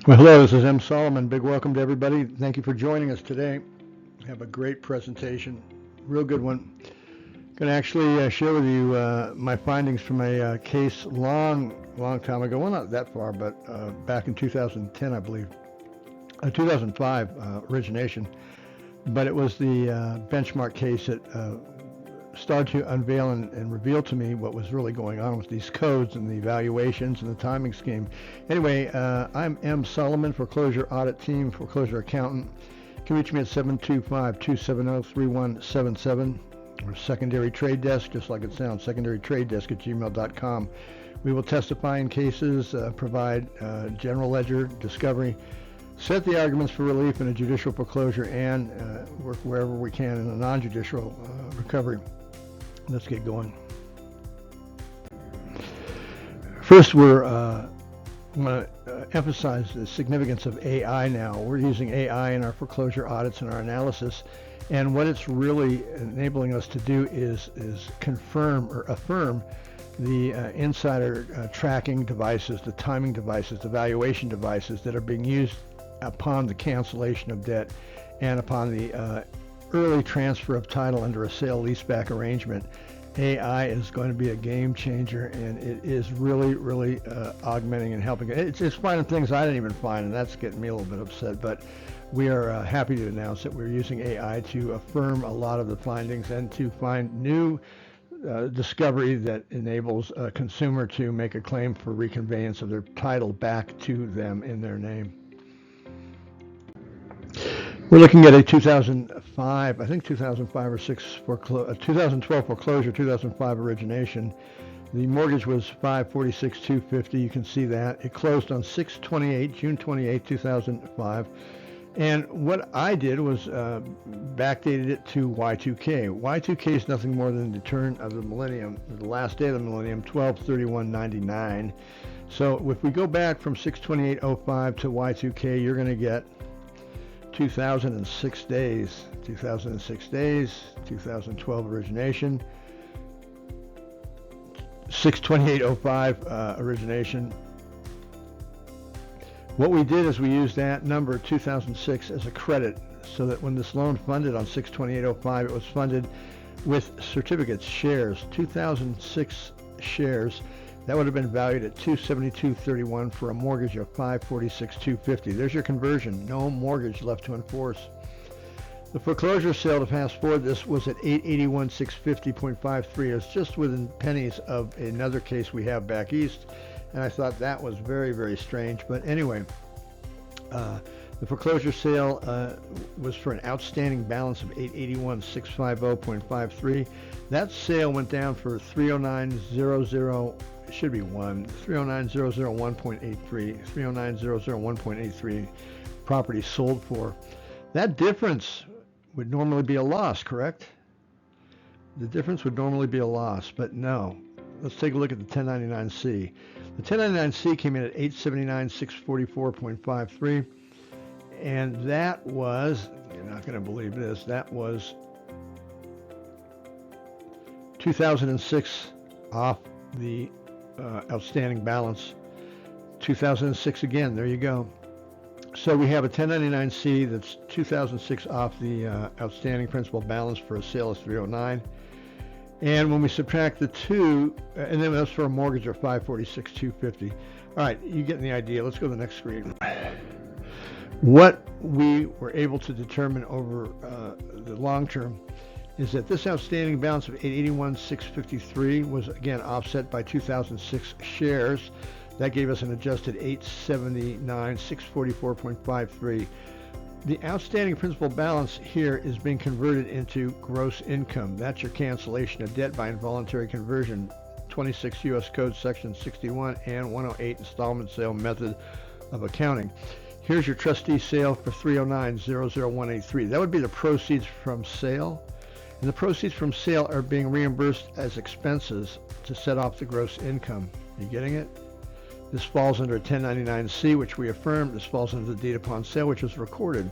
Well, hello, this is M. Solomon. Big welcome to everybody. Thank you for joining us today. I have a great presentation, real good one. Going to actually share with you my findings from a case long time ago. Well, not that far, but back in 2010, I believe. 2005 origination. But it was the benchmark case that started to unveil and reveal to me what was really going on with these codes and the valuations and the timing scheme. Anyway, I'm M. Solomon, Foreclosure Audit Team, Foreclosure Accountant. You can reach me at 725-270-3177 or Secondary Trade Desk, just like it sounds, secondarytradedesk@gmail.com. We will testify in cases, provide general ledger, discovery, set the arguments for relief in a judicial foreclosure, and work wherever we can in a non-judicial recovery. Let's get going. First, we're want to emphasize the significance of AI now. We're using AI in our foreclosure audits and our analysis, and what it's really enabling us to do is confirm or affirm the insider tracking devices, the timing devices, the valuation devices that are being used upon the cancellation of debt and upon the early transfer of title under a sale-leaseback arrangement. AI is going to be a game changer, and it is really augmenting and helping. It's finding things I didn't even find, and that's getting me a little bit upset. But we are happy to announce that we're using AI to affirm a lot of the findings and to find new discovery that enables a consumer to make a claim for reconveyance of their title back to them in their name. We're looking at a 2005, I think 2005 or 6 2012 foreclosure, 2005 origination. The mortgage was $546,250. You can see that. It closed on June 28, 2005. And what I did was backdated it to Y2K. Y2K is nothing more than the turn of the millennium, the last day of the millennium, 12/31/99. So if we go back from 6/28/05 to Y2K, you're going to get 2006 days, 2012 origination, 6/28/05 origination. What we did is we used that number 2006 as a credit, so that when this loan funded on 6/28/05, it was funded with certificates, shares, 2006 shares. That would have been valued at $272.31 for a mortgage of $546,250. There's your conversion. No mortgage left to enforce. The foreclosure sale, to fast forward this, was at $881,650.53. It's just within pennies of another case we have back east, and I thought that was very strange. But anyway, the foreclosure sale was for an outstanding balance of $881,650.53. That sale went down for 309,000. It should be 309,001.83. 309,001.83 property sold for. That difference would normally be a loss, correct? The difference would normally be a loss, but no. Let's take a look at the 1099-C. The 1099-C came in at $879,644.53, and that was, you're not going to believe this, that was 2006 off the outstanding balance. 2006 again, there you go. So we have a 1099-C that's 2006 off the outstanding principal balance for a sale of 309. And when we subtract the two, and then that's for a mortgage of $546,250. All right, you getting the idea. Let's go to the next screen. What we were able to determine over the long term is that this outstanding balance of $881,653 was again offset by 2006 shares. That gave us an adjusted $879,644.53. The outstanding principal balance here is being converted into gross income. That's your cancellation of debt by involuntary conversion, 26 U.S. Code Section 61 and 108 installment sale method of accounting. Here's your trustee sale for $309,001.83. That would be the proceeds from sale. And the proceeds from sale are being reimbursed as expenses to set off the gross income. Are you getting it? This falls under a 1099-C, which we affirmed. This falls under the deed upon sale, which was recorded.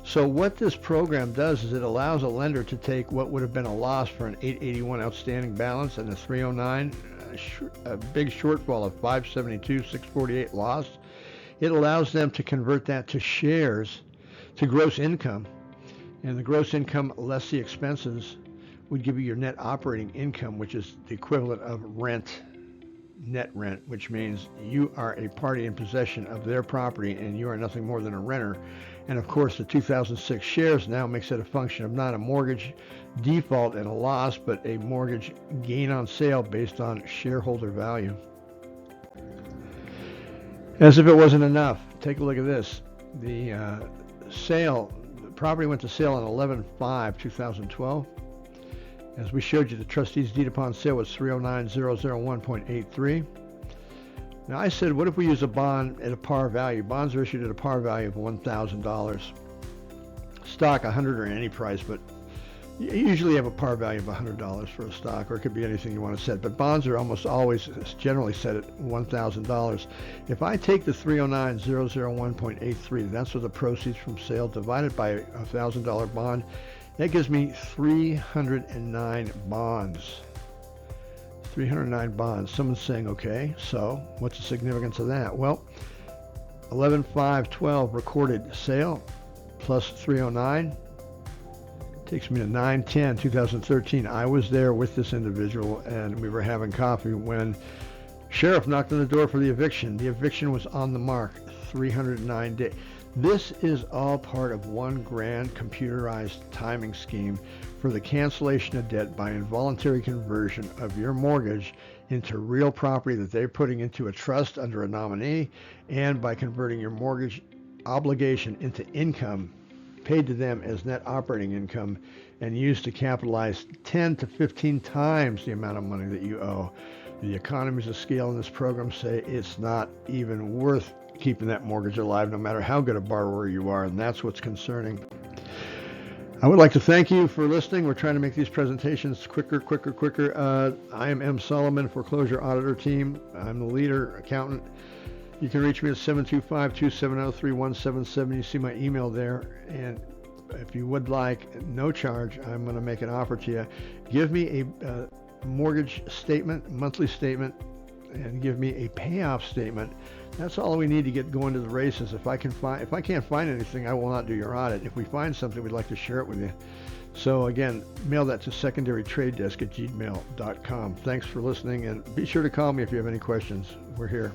So what this program does is it allows a lender to take what would have been a loss for an 881 outstanding balance and a 309, a big shortfall of 572,648 lost. It allows them to convert that to shares, to gross income, and the gross income less the expenses would give you your net operating income, which is the equivalent of rent, net rent, which means you are a party in possession of their property and you are nothing more than a renter. And of course, the 2006 shares now makes it a function of not a mortgage default and a loss, but a mortgage gain on sale based on shareholder value. As if it wasn't enough, take a look at this. The property went to sale on 11/5/2012. As we showed you, the trustee's deed upon sale was 309,001.83. Now I said, what if we use a bond at a par value? Bonds are issued at a par value of $1,000. Stock, 100 or any price, but you usually have a par value of $100 for a stock, or it could be anything you want to set. But bonds are almost always generally set at $1,000. If I take the 309,001.83, that's what the proceeds from sale divided by a $1,000 bond, that gives me 309 bonds. 309 bonds. Someone's saying, okay, so what's the significance of that? Well, 11/5/12 recorded sale plus 309 takes me to 9/10/2013. I was there with this individual and we were having coffee when sheriff knocked on the door for the eviction. The eviction was on the mark, 309 days. This is all part of one grand computerized timing scheme for the cancellation of debt by involuntary conversion of your mortgage into real property that they're putting into a trust under a nominee, and by converting your mortgage obligation into income paid to them as net operating income and used to capitalize 10 to 15 times the amount of money that you owe. The economies of scale in this program say it's not even worth keeping that mortgage alive, no matter how good a borrower you are, and that's what's concerning. I would like to thank you for listening. We're trying to make these presentations quicker. I am M. Solomon, Foreclosure Auditor Team. I'm the leader accountant. You can reach me at 725-270-3177. You see my email there. And if you would like, no charge, I'm going to make an offer to you. Give me a mortgage statement, monthly statement, and give me a payoff statement. That's all we need to get going to the races. If I can't find anything, I will not do your audit. If we find something, we'd like to share it with you. So again, mail that to secondarytradedesk@gmail.com. Thanks for listening, and be sure to call me if you have any questions. We're here.